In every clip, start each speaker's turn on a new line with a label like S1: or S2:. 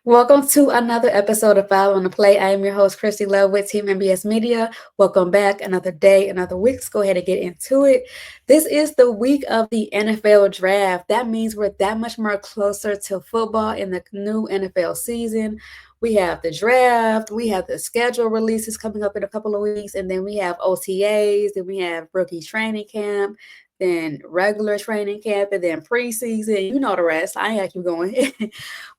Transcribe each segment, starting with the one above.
S1: Welcome to another episode of Follow on the Play. I am your host, Kristy Love with Team MBS Media. Welcome back. Another day, another week. Let's go ahead and get into it. This is the week of the NFL draft. That means we're that much more closer to football in the new NFL season. We have the draft, we have the schedule releases coming up in a couple of weeks, and then we have OTAs, then we have rookie training camp, then regular training camp, and then preseason. You know the rest. I ain't keep going.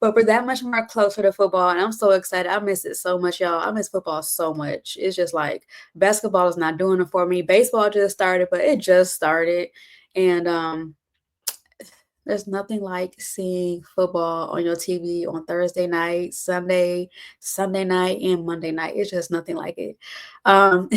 S1: But we're that much more closer to football, and I'm so excited. I miss it so much, y'all. I miss football so much. It's just like basketball is not doing it for me. Baseball just started, but it just started, and there's nothing like seeing football on your TV on Thursday night, Sunday night, and Monday night. It's just nothing like it. Um,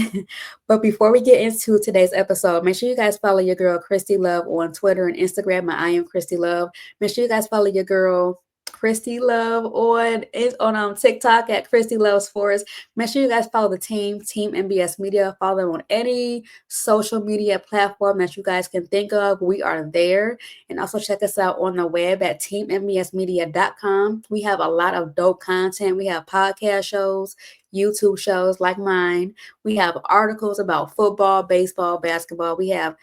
S1: but before we get into today's episode, make sure you guys follow your girl Kristy Love on Twitter and Instagram. I am Kristy Love. Make sure you guys follow your girl Kristy Love on TikTok at Kristy Love Sports. Make sure you guys follow the Team MBS Media. Follow them on any social media platform that you guys can think of. We are there. And also check us out on the web at teammbsmedia.com. We have a lot of dope content. We have podcast shows, YouTube shows like mine. We have articles about football, baseball, basketball. We have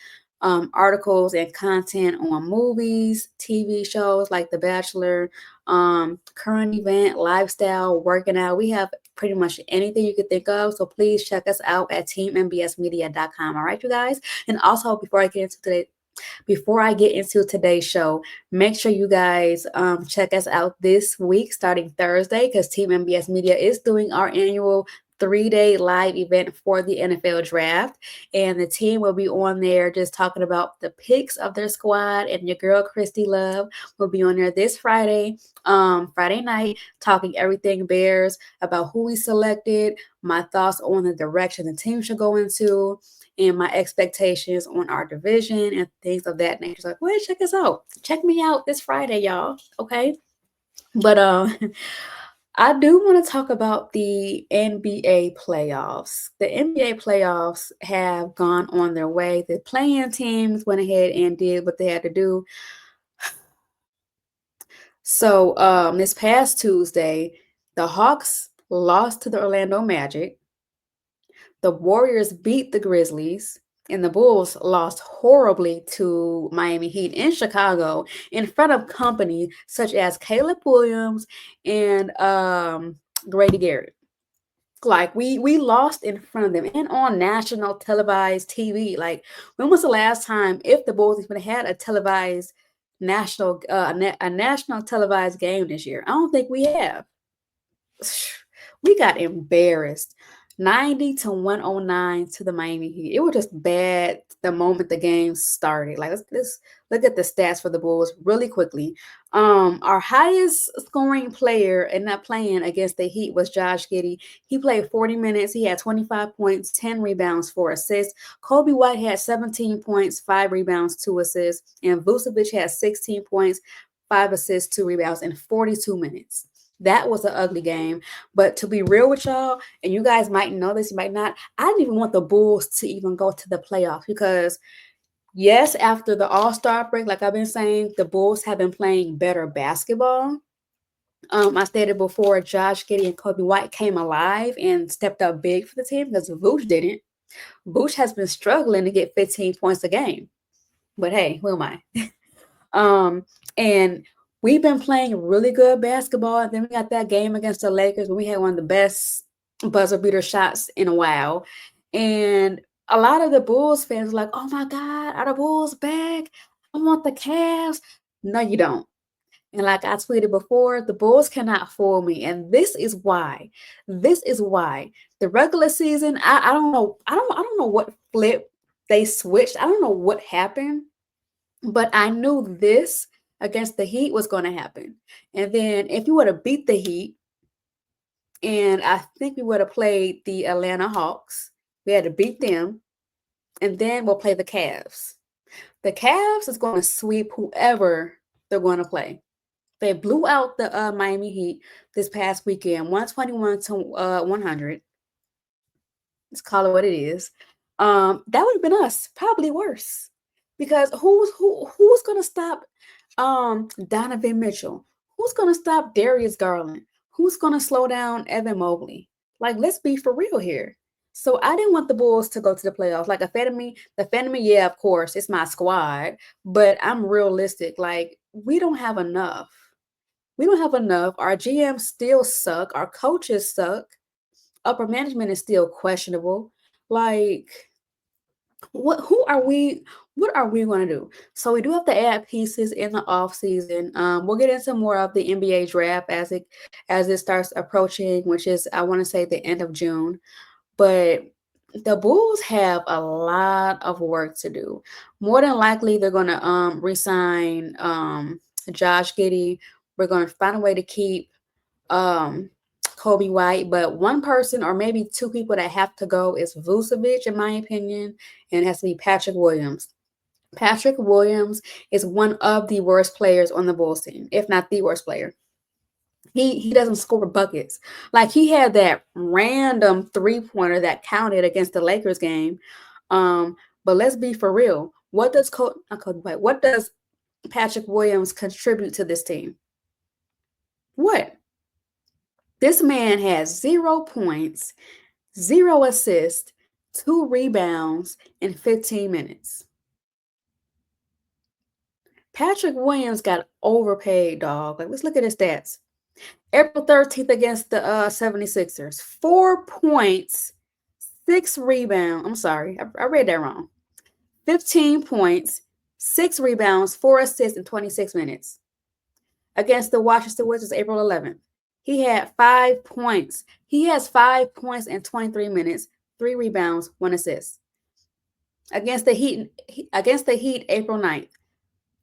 S1: articles and content on movies, TV shows like The Bachelor, current event, lifestyle, working out. We have pretty much anything you could think of. So please check us out at teammbsmedia.com. All right, you guys. And also, before I get into today's show, make sure you guys check us out this week starting Thursday because Team MBS Media is doing our annual 3-day live event for the NFL draft. And the team will be on there just talking about the picks of their squad. And your girl, Kristy Love, will be on there this Friday night, talking everything Bears about who we selected, my thoughts on the direction the team should go into, and my expectations on our division and things of that nature. So go ahead, check us out. Check me out this Friday, y'all. Okay. But I do want to talk about the NBA playoffs. The NBA playoffs have gone on their way. The playing teams went ahead and did what they had to do. So this past Tuesday, the Hawks lost to the Orlando Magic. The Warriors beat the Grizzlies, and the Bulls lost horribly to Miami Heat in Chicago in front of company such as Caleb Williams and Grady Garrett. Like we lost in front of them and on national televised TV. Like when was the last time if the Bulls even had a televised a national televised game this year? I don't think we have. We got embarrassed. 90-109 to the Miami Heat. It was just bad the moment the game started. Like let's look at the stats for the Bulls really quickly. Our highest scoring player in that playing against the Heat was Josh Giddey. He played 40 minutes. He had 25 points, 10 rebounds, 4 assists. Kobe White had 17 points, 5 rebounds, 2 assists, and Vucevic had 16 points, 5 assists, 2 rebounds in 42 minutes. That was an ugly game. But to be real with y'all, and you guys might know this, you might not, I didn't even want the Bulls to even go to the playoffs because, yes, after the All-Star break, like I've been saying, the Bulls have been playing better basketball. I stated before, Josh Giddey and Kobe White came alive and stepped up big for the team because Vooch didn't. Vooch has been struggling to get 15 points a game. But hey, who am I? And we've been playing really good basketball. And then we got that game against the Lakers when we had one of the best buzzer beater shots in a while. And a lot of the Bulls fans were like, oh my God, are the Bulls back? I want the Cavs. No, you don't. And like I tweeted before, the Bulls cannot fool me. And this is why. This is why. The regular season, I don't know. I don't know what flip they switched. I don't know what happened. But I knew this against the Heat was going to happen. And then if you would have beat the Heat, and I think we would have played the Atlanta Hawks, we had to beat them, and then we'll play the Cavs. The Cavs is going to sweep whoever they're going to play. They blew out the Miami Heat this past weekend, 121 to 100. Let's call it what it is. That would have been us, probably worse. Because who's going to stop Donovan Mitchell? Who's going to stop Darius Garland? who's going to slow down Evan Mobley? Like, let's be for real here. So I didn't want the Bulls to go to the playoffs. Like, the fan of me, yeah, of course, it's my squad, but I'm realistic. Like, we don't have enough. We don't have enough. Our GMs still suck. Our coaches suck. Upper management is still questionable. Like, what are we going to do? So we do have to add pieces in the off season. We'll get into more of the NBA draft as it starts approaching, which is, I want to say, the end of June. But the Bulls have a lot of work to do. More than likely, they're going to resign Josh Giddey. We're going to find a way to keep Kobe White, but one person or maybe two people that have to go is Vucevic, in my opinion, and it has to be Patrick Williams. Patrick Williams is one of the worst players on the Bulls team, if not the worst player. He doesn't score buckets. Like, he had that random 3-pointer that counted against the Lakers game. But let's be for real. What does Patrick Williams contribute to this team? What? This man has 0 points, 0 assists, 2 rebounds in 15 minutes. Patrick Williams got overpaid, dog. Like, let's look at his stats. April 13th against the 76ers. 4 points, 6 rebounds. I'm sorry, I read that wrong. 15 points, 6 rebounds, 4 assists in 26 minutes. Against the Washington Wizards, April 11th. He had 5 points. He has 5 points in 23 minutes, 3 rebounds, 1 assist. Against the Heat, April 9th.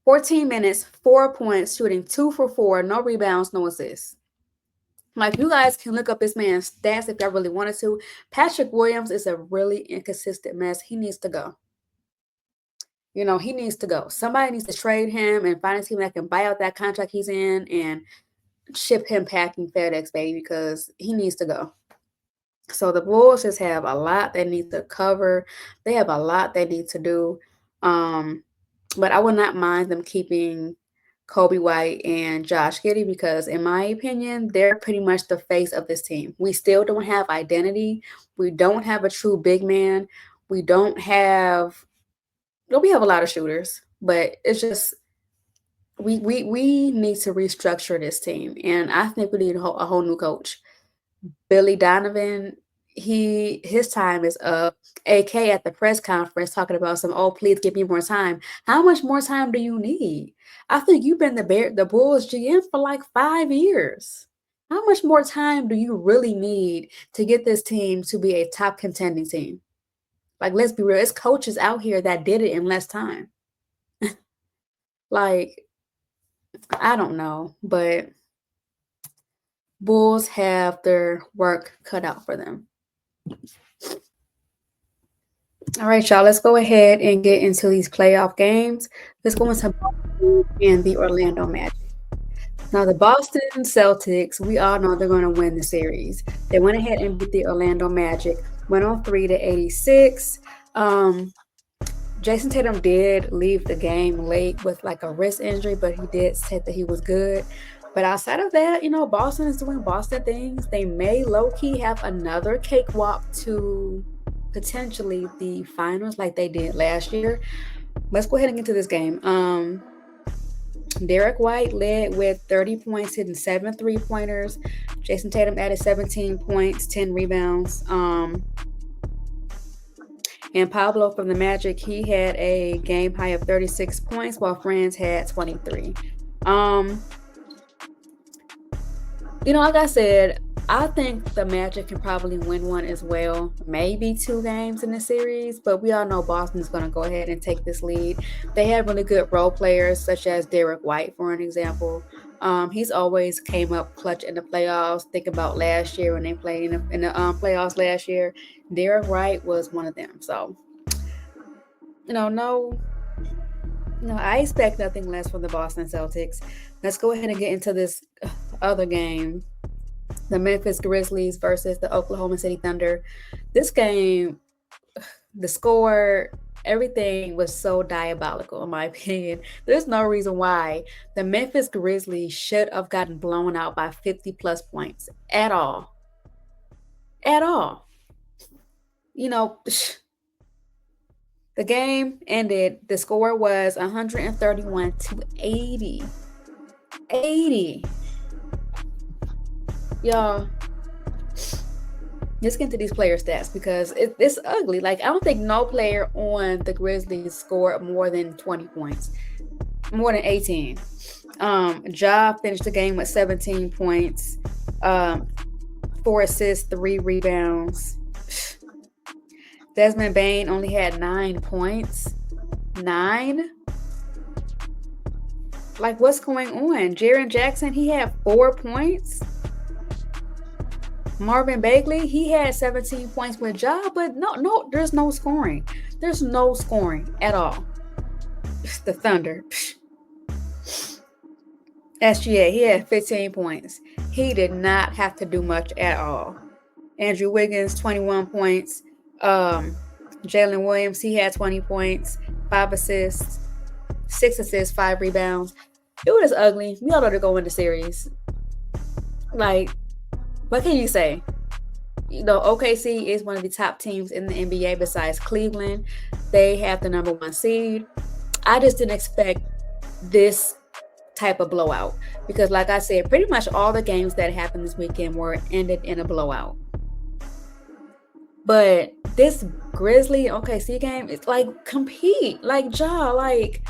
S1: 14 minutes, 4 points, shooting 2 for 4, no rebounds, no assists. Like, you guys can look up this man's stats if y'all really wanted to. Patrick Williams is a really inconsistent mess. He needs to go. He needs to go. Somebody needs to trade him and find a team that can buy out that contract he's in and ship him packing FedEx, baby, because he needs to go. So the Bulls just have a lot they need to cover. They have a lot they need to do. But I would not mind them keeping Kobe White and Josh Giddey because, in my opinion, they're pretty much the face of this team. We still don't have identity. We don't have a true big man. We have a lot of shooters, but it's just we need to restructure this team, and I think we need a whole new coach. Billy Donovan, his time is up. AK at the press conference talking about please give me more time. How much more time do you need? I think you've been the Bulls GM for like 5 years. How much more time do you really need to get this team to be a top contending team? Like, let's be real. It's coaches out here that did it in less time. Like, I don't know, but Bulls have their work cut out for them. All right, y'all, let's go ahead and get into these playoff games. Let's go into Boston and the Orlando Magic. Now, the Boston Celtics, we all know they're going to win the series. They went ahead and beat the Orlando Magic, 103-86. Jason Tatum did leave the game late with like a wrist injury, but he did say that he was good. But outside of that, Boston is doing Boston things. They may low-key have another cakewalk to potentially the finals like they did last year. Let's go ahead and get to this game. Derek White led with 30 points, hitting 7 3-pointers. Jason Tatum added 17 points, 10 rebounds. And Pablo from the Magic, he had a game high of 36 points, while Franz had 23. Like I said, I think the Magic can probably win one as well. Maybe 2 games in the series, but we all know Boston's going to go ahead and take this lead. They have really good role players, such as Derek White, for an example. He's always came up clutch in the playoffs. Think about last year when they played in the playoffs last year. Derek White was one of them. So, I expect nothing less from the Boston Celtics. Let's go ahead and get into this other game. The Memphis Grizzlies versus the Oklahoma City Thunder. This game, the score, Everything was so diabolical, in my opinion. There's no reason why the Memphis Grizzlies should have gotten blown out by 50 plus points at all. At all. You know, the game ended, the score was 131 to 80. 80. Y'all, let's get into these player stats because it's ugly. Like, I don't think no player on the Grizzlies scored more than 20 points, more than 18. Ja finished the game with 17 points, 4 assists, 3 rebounds. Desmond Bane only had 9 points. 9? Like, what's going on? Jaren Jackson, he had 4 points. Marvin Bagley, he had 17 points with Ja, but no, there's no scoring. There's no scoring at all. The Thunder. SGA, he had 15 points. He did not have to do much at all. Andrew Wiggins, 21 points. Jalen Williams, he had 20 points, 5 assists, 6 assists, 5 rebounds. It was ugly. We all know they're going to series. Like, what can you say? You know, OKC is one of the top teams in the NBA besides Cleveland. They have the number 1 seed. I just didn't expect this type of blowout because, like I said, pretty much all the games that happened this weekend were ended in a blowout. But this Grizzly OKC game, it's like, compete. Like, Ja, like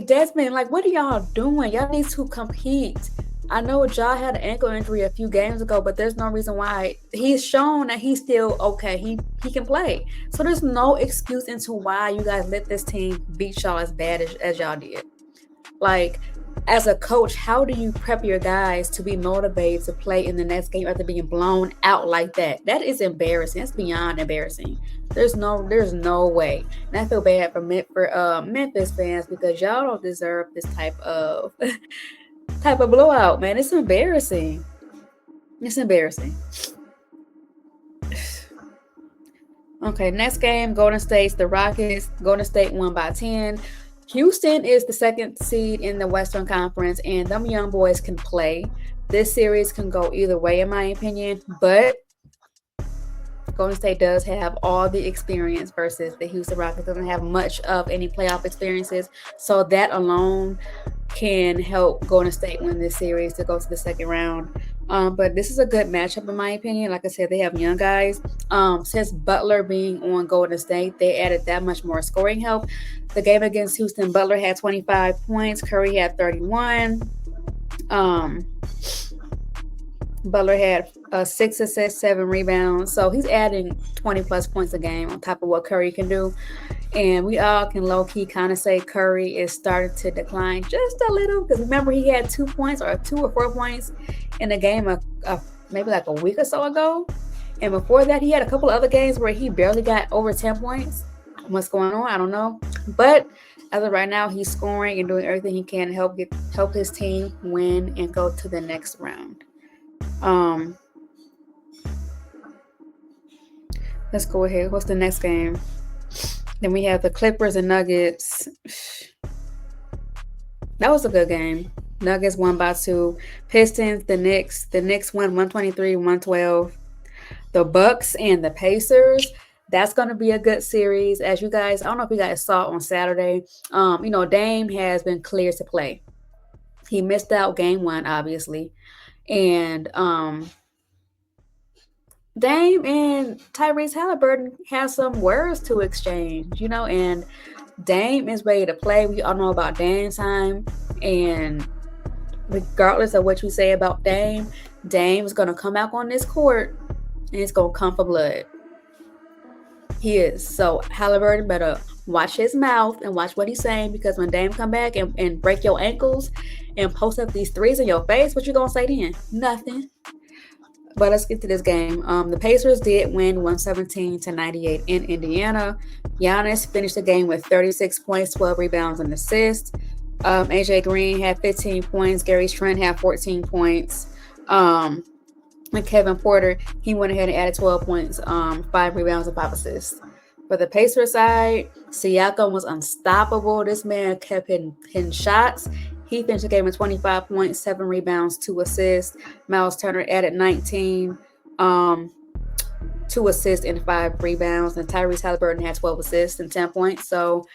S1: Desmond, like, what are y'all doing? Y'all need to compete. I know Ja had an ankle injury a few games ago, but there's no reason why. He's shown that he's still okay. He can play. So there's no excuse into why you guys let this team beat y'all as bad as y'all did. Like, as a coach, how do you prep your guys to be motivated to play in the next game after being blown out like that? That is embarrassing. That's beyond embarrassing. There's no way. And I feel bad for Memphis fans because y'all don't deserve this type of blowout, man. It's embarrassing. It's embarrassing. Okay, next game, Golden State's the Rockets. Golden State won by 10. Houston is the 2nd seed in the Western Conference, and them young boys can play. This series can go either way, in my opinion, but Golden State does have all the experience versus the Houston Rockets doesn't have much of any playoff experiences. So that alone can help Golden State win this series to go to the second round. But this is a good matchup in my opinion. Like I said, they have young guys. Since Butler being on Golden State, they added that much more scoring help. The game against Houston, Butler had 25 points. Curry had 31. Butler had 6 assists, 7 rebounds. So he's adding 20 plus points a game on top of what Curry can do. And we all can low-key kind of say Curry is starting to decline just a little. Because remember, he had 2 or 4 points in a game of maybe like a week or so ago. And before that, he had a couple of other games where he barely got over 10 points. What's going on? I don't know. But as of right now, he's scoring and doing everything he can to help his team win and go to the next round. Let's go ahead. What's the next game? Then we have the Clippers and Nuggets. That was a good game. Nuggets won by 2. Pistons, the Knicks won 123-112. The Bucks and the Pacers. That's going to be a good series. As you guys, I don't know if you guys saw on Saturday. Dame has been cleared to play. He missed out game 1, obviously. And Dame and Tyrese Halliburton have some words to exchange, and Dame is ready to play. We all know about Dame time. And regardless of what you say about Dame is going to come out on this court and it's going to come for blood. He is. So Halliburton better watch his mouth and watch what he's saying, because when Dame come back and break your ankles and post up these threes in your face, what you going to say then? Nothing. But let's get to this game. The Pacers did win 117-98 in Indiana. Giannis finished the game with 36 points, 12 rebounds, and assists. AJ Green had 15 points. Gary Trent had 14 points. And Kevin Porter, he went ahead and added 12 points, 5 rebounds, and 5 assists. For the Pacer side, Siakam was unstoppable. This man kept hitting shots. He finished the game with 25 points, 7 rebounds, 2 assists. Miles Turner added 19, 2 assists and 5 rebounds. And Tyrese Halliburton had 12 assists and 10 points. So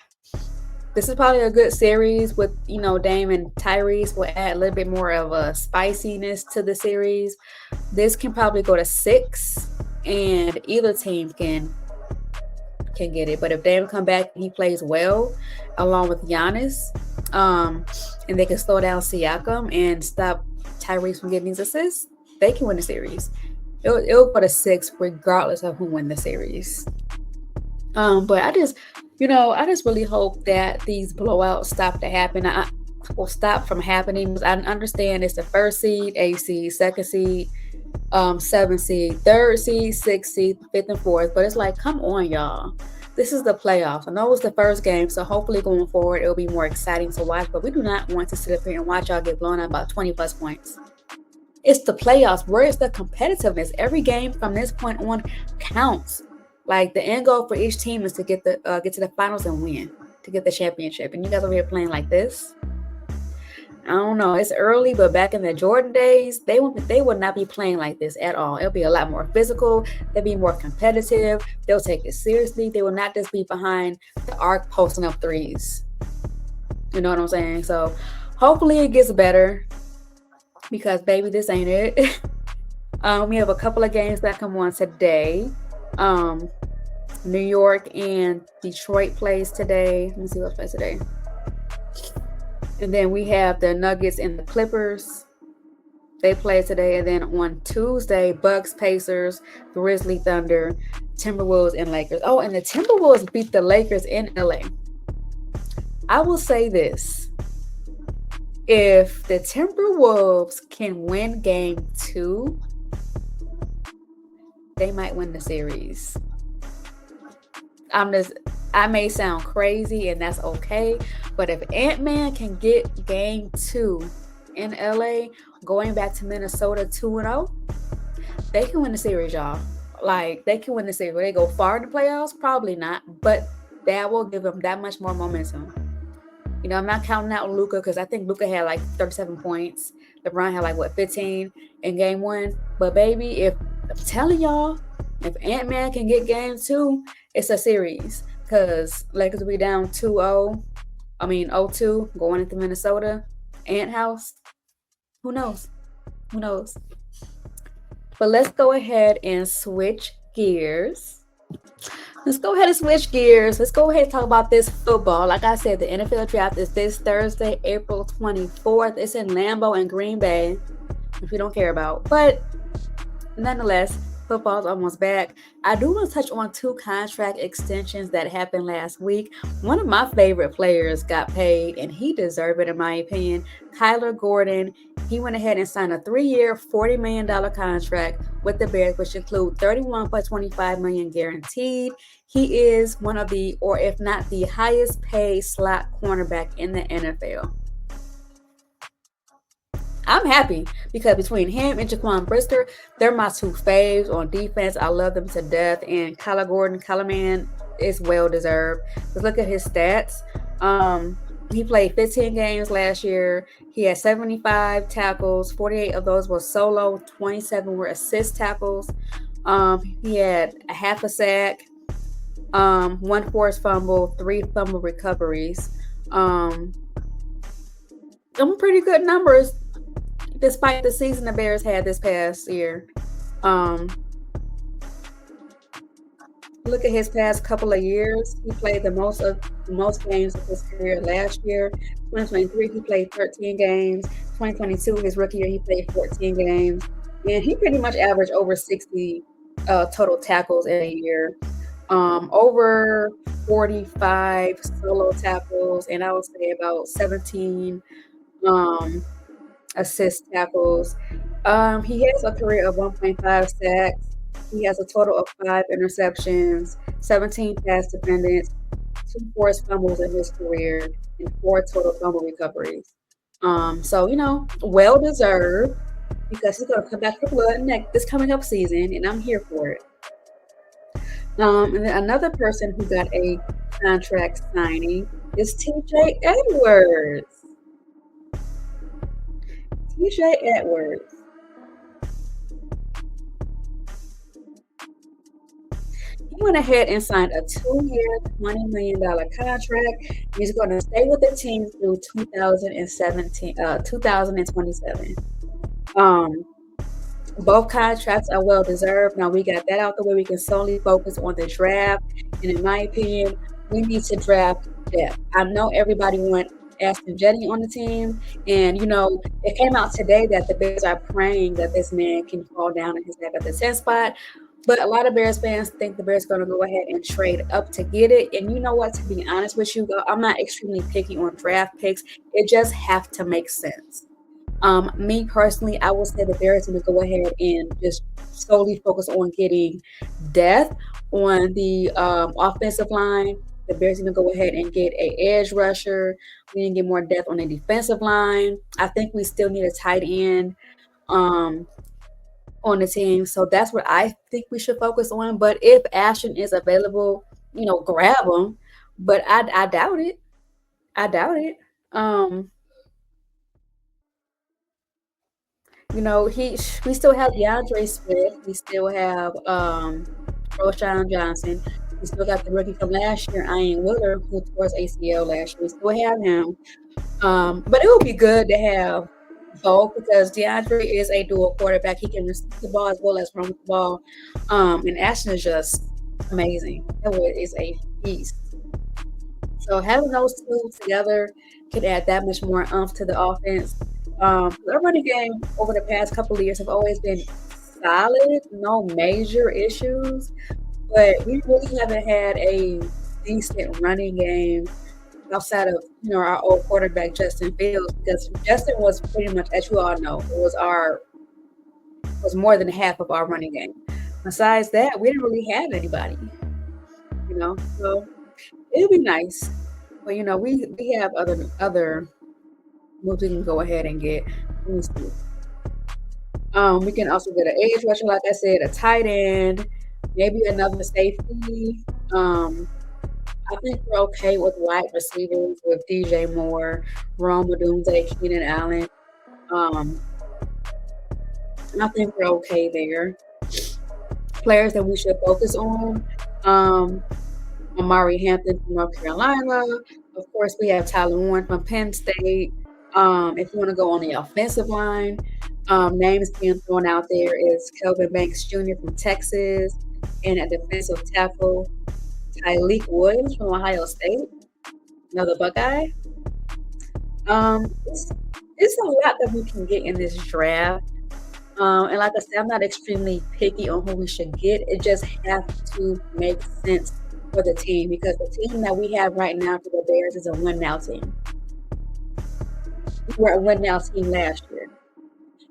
S1: this is probably a good series with, Dame and Tyrese will add a little bit more of a spiciness to the series. This can probably go to 6, and either team can get it. But if Dame come back and he plays well along with Giannis, and they can slow down Siakam and stop Tyrese from getting these assists, they can win the series. It'll go to 6 regardless of who wins the series. But I just really hope that these blowouts stop to happen. Will stop from happening. I understand it's the first seed, 8th seed, 2nd seed, 7th seed, 3rd seed, 6th seed, 5th and 4th. But it's like, come on, y'all. This is the playoffs. I know it's the first game, so hopefully going forward it'll be more exciting to watch. But we do not want to sit up here and watch y'all get blown out about 20 plus points. It's the playoffs. Where is the competitiveness? Every game from this point on counts. Like, the end goal for each team is to get to the finals and win, to get the championship. And you guys over here playing like this? I don't know. It's early, but back in the Jordan days, they would not be playing like this at all. It'll be a lot more physical. They'll be more competitive. They'll take it seriously. They will not just be behind the arc posting up threes. You know what I'm saying? So hopefully it gets better, because, baby, this ain't it. We have a couple of games that come on today. New York and Detroit plays today. Let me see what plays today. And then we have the Nuggets and the Clippers. They play today. And then on Tuesday, Bucks, Pacers, Grizzly, Thunder, Timberwolves, and Lakers. Oh, and the Timberwolves beat the Lakers in LA. I will say this. If the Timberwolves can win game 2, they might win the series. I may sound crazy, and that's okay. But if Ant-Man can get game 2 in LA, going back to Minnesota 2-0, they can win the series, y'all. Like, they can win the series. Will they go far in the playoffs? Probably not. But that will give them that much more momentum. I'm not counting out Luka, because I think Luka had like 37 points. LeBron had like 15 in game 1. But, baby, I'm telling y'all, if Ant-Man can get game 2, it's a series. Because Lakers will be down 0-2 going into Minnesota. Ant house. Who knows? But let's go ahead and switch gears. Let's go ahead and talk about this football. Like I said, the NFL draft is this Thursday, April 24th. It's in Lambeau and Green Bay, if you don't care about. But nonetheless, football's almost back. I do want to touch on 2 contract extensions that happened last week. One of my favorite players got paid, and he deserved it, in my opinion. Kyler Gordon, he went ahead and signed a 3-year, $40 million contract with the Bears, which include $31 plus $25 million guaranteed. He is one of the, or if not the highest paid slot cornerback in the NFL. I'm happy, because between him and Jaquan Brisker, they're my 2 faves on defense. I love them to death. And Kyler Gordon, man, is well deserved. Let's look at his stats. He played 15 games last year. He had 75 tackles. 48 of those were solo. 27 were assist tackles. He had a half a sack, 1 forced fumble, 3 fumble recoveries. Some pretty good numbers, despite the season the Bears had this past year. Look at his past couple of years. He played the most games of his career last year. 2023, he played 13 games. 2022, his rookie year, he played 14 games. And he pretty much averaged over 60 total tackles in a year. Over 45 solo tackles, and I would say about 17 assist tackles. He has a career of 1.5 sacks. He has a total of 5 interceptions, 17 pass defendants, 2 forced fumbles in his career, and 4 total fumble recoveries. So, well deserved, because he's going to come back for blood this coming up season, and I'm here for it. And then another person who got a contract signing is TJ Edwards. TJ Edwards. He went ahead and signed a 2-year, $20 million contract. He's going to stay with the team through 2027. Um, both contracts are well deserved. Now we got that out the way. We can solely focus on the draft. And in my opinion, we need to draft depth. I know everybody want Aston Jetty on the team, and it came out today that the Bears are praying that this man can fall down in his neck at the 10th spot. But a lot of Bears fans think the Bears going to go ahead and trade up to get it. And you know what? To be honest with you, I'm not extremely picky on draft picks. It just have to make sense. Me personally, I would say the Bears going to go ahead and just solely focus on getting depth on the offensive line. The Bears going to go ahead and get a edge rusher. We need to get more depth on the defensive line. I think we still need a tight end on the team. So that's what I think we should focus on. But if Ashton is available, grab him. But I doubt it. I doubt it. Um, we still have DeAndre Swift. We still have Roshan Johnson. We still got the rookie from last year, Ian Willer, who tore his ACL last year. We still have him. But it would be good to have both because DeAndre is a dual quarterback. He can receive the ball as well as run with the ball. And Ashton is just amazing. That is a beast. So having those two together could add that much more oomph to the offense. Our running game over the past couple of years have always been solid, no major issues, but we really haven't had a decent running game outside of our old quarterback Justin Fields, because Justin was pretty much, as you all know, was more than half of our running game. Besides that, we didn't really have anybody, so it'll be nice. But we have other moves we can go ahead and get. Let me see. We can also get an edge rusher, like I said, a tight end, maybe another safety. I think we're okay with wide receivers with DJ Moore, Rome Odunze, Keenan Allen. Um, I think we're okay there. Players that we should focus on. Amari Hampton from North Carolina. Of course, we have Tyler Warren from Penn State. If you want to go on the offensive line, names being thrown out there is Kelvin Banks Jr. from Texas, and a defensive tackle, Tyleek Williams from Ohio State, another Buckeye. It's a lot that we can get in this draft. And like I said, I'm not extremely picky on who we should get. It just has to make sense for the team, because the team that we have right now for the Bears is a win now team. We were a win now team last year.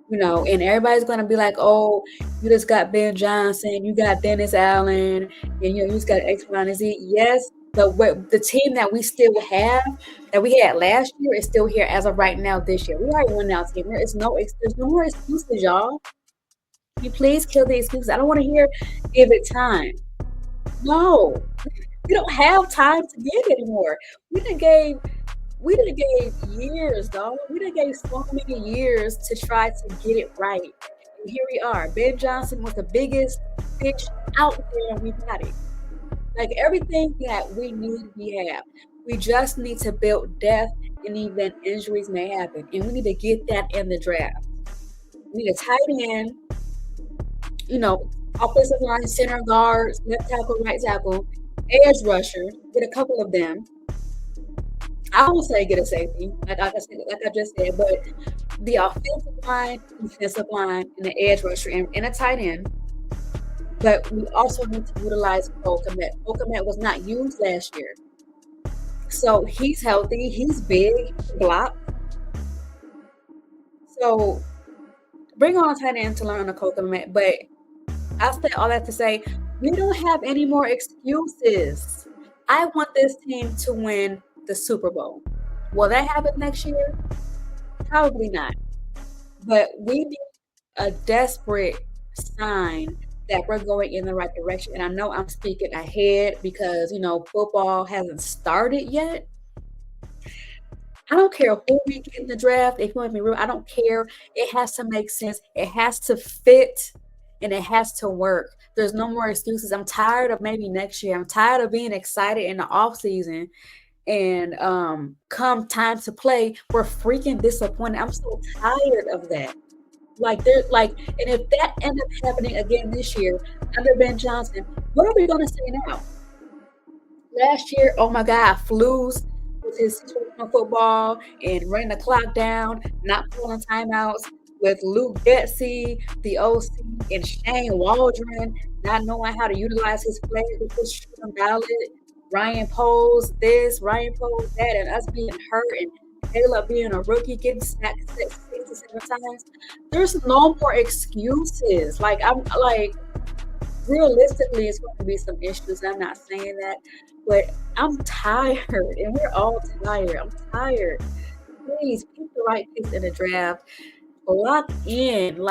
S1: And everybody's going to be like, oh, you just got Ben Johnson, you got Dennis Allen, and you just got X, Y, and Z. Yes, the team that we still have, that we had last year, is still here as of right now this year. We already won now team. There's no more excuses, y'all. Can you please kill the excuses? I don't want to hear give it time. No, we don't have time to give anymore. We done gave years, dog. We done gave so many years to try to get it right. And here we are. Ben Johnson was the biggest fish out there, and we got it. Like, everything that we need, we have. We just need to build depth in the event injuries may happen. And we need to get that in the draft. We need a tight end, offensive line, center guards, left tackle, right tackle, edge rusher, get a couple of them. I would say get a safety, like I just said, but the offensive line, defensive line, and the edge rusher, and a tight end. But we also need to utilize Cole Kmet. Cole Kmet was not used last year. So he's healthy, he's big, block. So bring on a tight end to learn the Cole Kmet. But I say all that to say, we don't have any more excuses. I want this team to win the Super Bowl. Will that happen next year? Probably not. But we need a desperate sign that we're going in the right direction. And I know I'm speaking ahead because, football hasn't started yet. I don't care who we get in the draft. If you want me real, I don't care. It has to make sense. It has to fit and it has to work. There's no more excuses. I'm tired of maybe next year. I'm tired of being excited in the off season and come time to play, we're freaking disappointed. I'm so tired of that. And if that ends up happening again this year under Ben Johnson, what are we gonna say now? Last year, oh my God, Flus with his situational football and running the clock down, not calling timeouts, with Luke Getsy, the OC, and Shane Waldron not knowing how to utilize his players with his shooting ballot. Ryan Poles this, Ryan Poles that, and us being hurt and Caleb being a rookie getting sacked 67 times. There's no more excuses. I'm like, realistically, it's going to be some issues. I'm not saying that, but I'm tired, and we're all tired. I'm tired. Please pick the right picks in the draft. Lock in.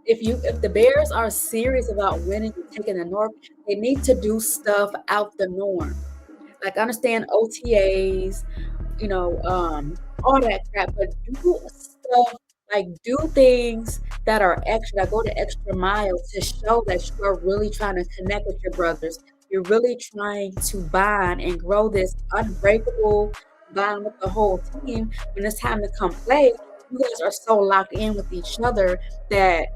S1: If the Bears are serious about winning and taking the North, they need to do stuff out the norm. Like, I understand OTAs, all that crap, but do stuff, do things that are extra, that go the extra mile to show that you are really trying to connect with your brothers. You're really trying to bond and grow this unbreakable bond with the whole team. When it's time to come play, you guys are so locked in with each other that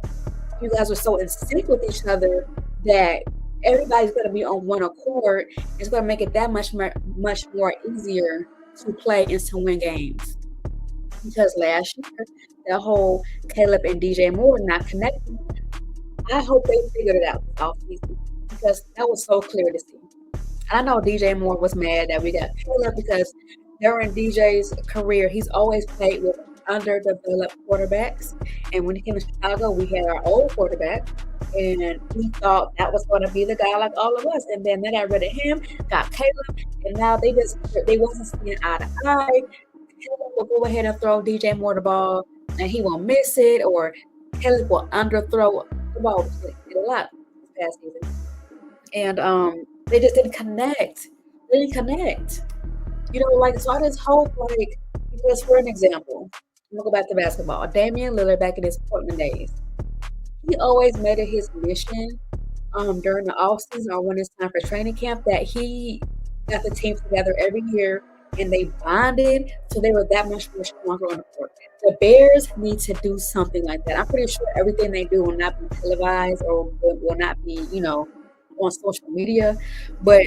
S1: you guys are so in sync with each other that everybody's going to be on one accord. It's going to make it that much more easier to play and to win games. Because last year, that whole Caleb and DJ Moore not connecting, I hope they figured it out this offseason because that was so clear to see. I know DJ Moore was mad that we got Caleb because during DJ's career, he's always played with underdeveloped quarterbacks. And when he came to Chicago, we had our old quarterback, and we thought that was going to be the guy like all of us. And then they got rid of him, got Caleb, and now they wasn't seeing eye to eye. Caleb will go ahead and throw DJ Moore the ball, and he won't miss it, or Caleb will underthrow the ball, which he did a lot this past season. And they just didn't connect. They didn't connect. So I just hope, because for an example, I'm gonna go back to basketball. Damian Lillard back in his Portland days, he always made it his mission during the off season or when it's time for training camp that he got the team together every year and they bonded so they were that much more stronger on the court. The Bears need to do something like that. I'm pretty sure everything they do will not be televised or will not be, on social media, but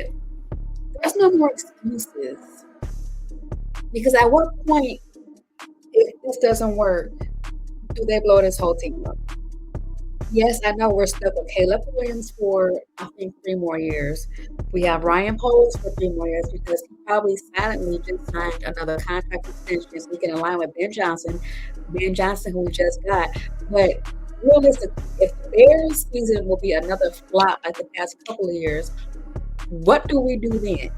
S1: there's no more excuses. Because at what point, if this doesn't work, do they blow this whole team up? Yes, I know we're stuck with Caleb Williams for, I think, 3 more years. We have Ryan Poles for 3 more years because he probably silently just signed another contract extension so we can align with Ben Johnson, who we just got. But realistically, if the Bears season will be another flop like the past couple of years, what do we do then?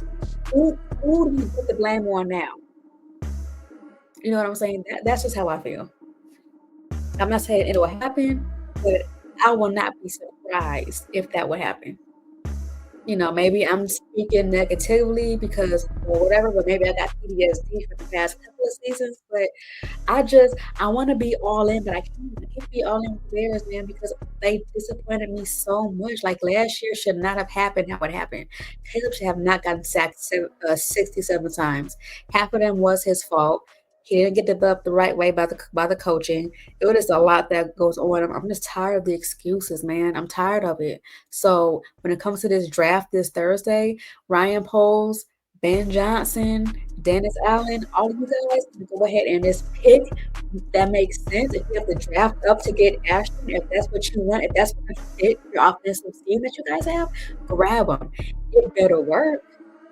S1: Who do we put the blame on now? You know what I'm saying? That's just how I feel. I'm not saying it will happen, but I will not be surprised if that would happen. Maybe I'm speaking negatively because or whatever, but maybe I got PTSD for the past couple of seasons. But I want to be all in, but I can't be all in with the Bears, man, because they disappointed me so much. Like last year should not have happened how it happened. Caleb should have not gotten sacked 67 times. Half of them was his fault. He didn't get developed the right way by the coaching. It was just a lot that goes on. I'm just tired of the excuses, man. I'm tired of it. So when it comes to this draft this Thursday, Ryan Poles, Ben Johnson, Dennis Allen, all of you guys go ahead and just pick that makes sense. If you have to draft up to get Ashton, if that's what you want, if that's what fit your offensive scheme that you guys have, grab them. It better work,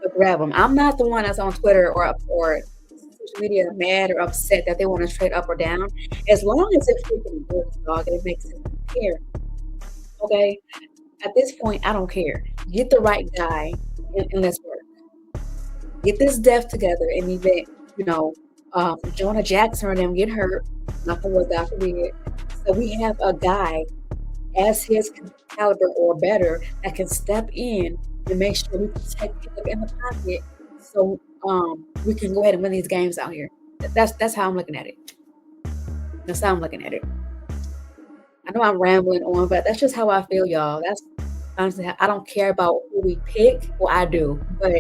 S1: but grab them. I'm not the one that's on Twitter or social media mad or upset that they want to trade up or down. As long as it freaking works, dog, and it makes sense, I don't care. Okay? At this point, I don't care. Get the right guy and let's work. Get this depth together and event, Jonah Jackson or them get hurt. Nothing was God forbid. So we have a guy as his caliber or better that can step in and make sure we protect Caleb in the pocket so we can go ahead and win these games out here. That's how I'm looking at it. That's how I'm looking at it. I know I'm rambling on, but that's just how I feel, y'all. That's honestly, I don't care about who we pick. Well, I do, but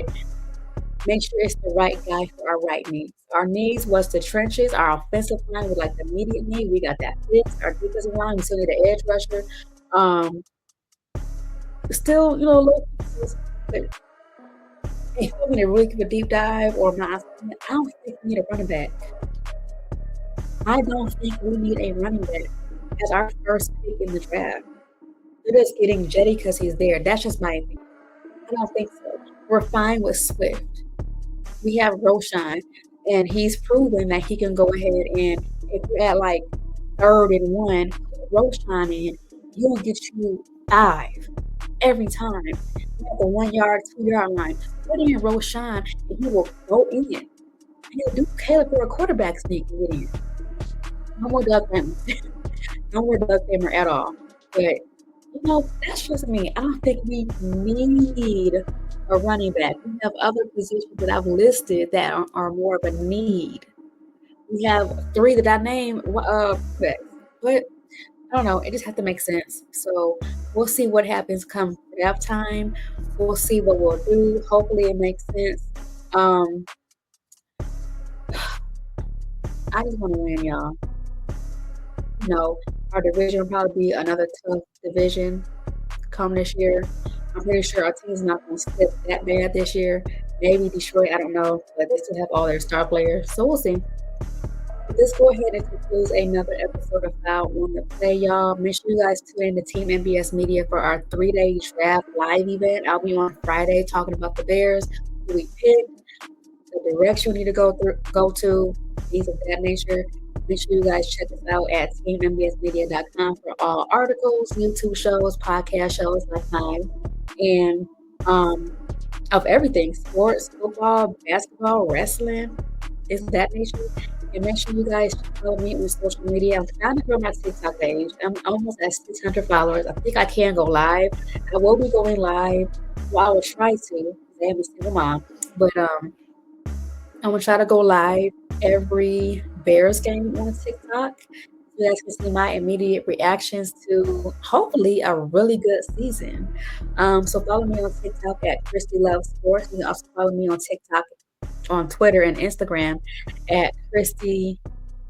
S1: make sure it's the right guy for our right needs. Our needs was the trenches. Our offensive line was like the immediate need. We got that fixed. Our defensive line, we still need an edge rusher. Still, low pieces, but if you want me to really give a deep dive or not, I don't think we need a running back. I don't think we need a running back as our first pick in the draft. We're just getting Jetty because he's there. That's just my opinion. I don't think so. We're fine with Swift. We have Roshan, and he's proven that he can go ahead and if you're at like 3rd and 1, put Roshan in, he'll get you 5 every time. You have the 1 yard, 2 yard line. Put in Roshan, and he will go in. He'll do Caleb for a quarterback sneak and get in. No more Doug Kramer. No more Doug Kramer at all. But that's just me. I don't think we need a running back. We have other positions that I've listed that are more of a need. We have 3 that I named, but I don't know. It just has to make sense. So we'll see what happens come draft time. We'll see what we'll do. Hopefully it makes sense. I just want to win, y'all. Our division will probably be another tough division come this year. I'm pretty sure our team's not going to split that bad this year. Maybe Detroit, I don't know, but they still have all their star players, so we'll see. But let's go ahead and conclude another episode of Foul on the Play, y'all. Make sure you guys tune in to Team MBS Media for our 3-day draft live event. I'll be on Friday talking about the Bears, who we picked, the direction we need to go to, things of that nature. Make sure you guys check us out at teammbsmedia.com for all articles, YouTube shows, podcast shows like mine, and of everything, sports, football, basketball, wrestling, things of that nature. And make sure you guys follow me on social media. I'm trying to grow my TikTok page. I'm almost at 600 followers. I think I can go live. I will be going live. Well, I will try to. I am a single mom. But I'm going to try to go live every Bears game on TikTok. You guys can see my immediate reactions to hopefully a really good season. So follow me on TikTok at Kristy Love Sports. You can also follow me on TikTok, on Twitter and Instagram at Kristy.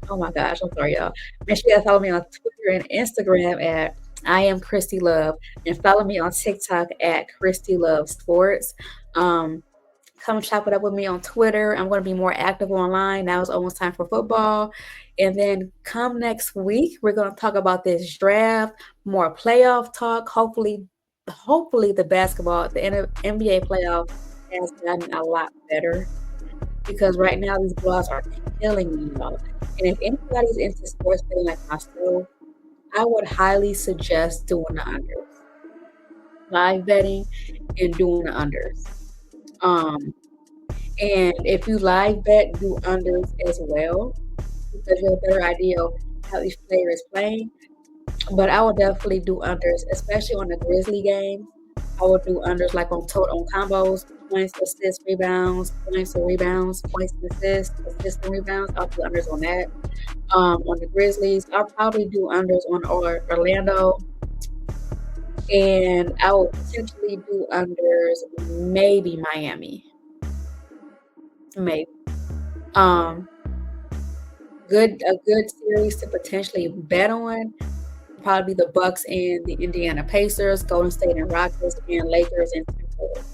S1: Oh my gosh, I'm sorry, y'all. Make sure you guys follow me on Twitter and Instagram at I am Kristy Love, and follow me on TikTok at Kristy Love Sports. Come chop it up with me on Twitter. I'm going to be more active online. Now it's almost time for football. And then come next week, we're going to talk about this draft, more playoff talk. Hopefully the basketball, the NBA playoff has gotten a lot better because right now these blowouts are killing me, y'all. And if anybody's into sports betting like myself, I would highly suggest doing the unders. Live betting and doing the unders. And if you live bet, do unders as well because you have a better idea of how each player is playing. But I would definitely do unders, especially on the Grizzly game. I would do unders like on combos, points, assists, rebounds, points and rebounds, points and assists and rebounds. I'll do unders on that. On the Grizzlies, I'll probably do unders on Orlando. And I will potentially do unders, maybe Miami. Maybe. A good series to potentially bet on probably the Bucks and the Indiana Pacers, Golden State and Rockets, and Lakers and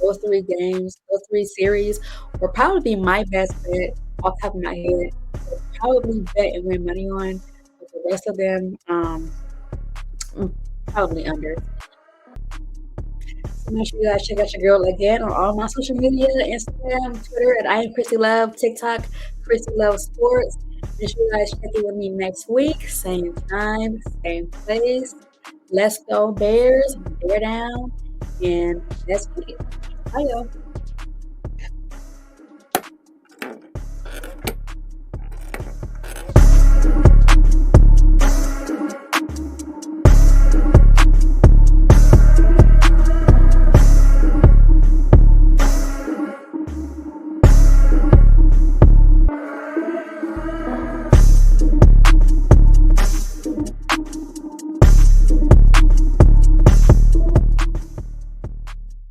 S1: those 3 games, those 3 series will probably be my best bet off the top of my head. So probably bet and win money on. But the rest of them, probably under. So make sure you guys check out your girl again on all my social media, Instagram, Twitter at I am Kristy Love, TikTok, Kristy Love Sports. Make sure you guys check in with me next week, same time, same place. Let's go Bears, bear down, and let's get it. Bye, y'all.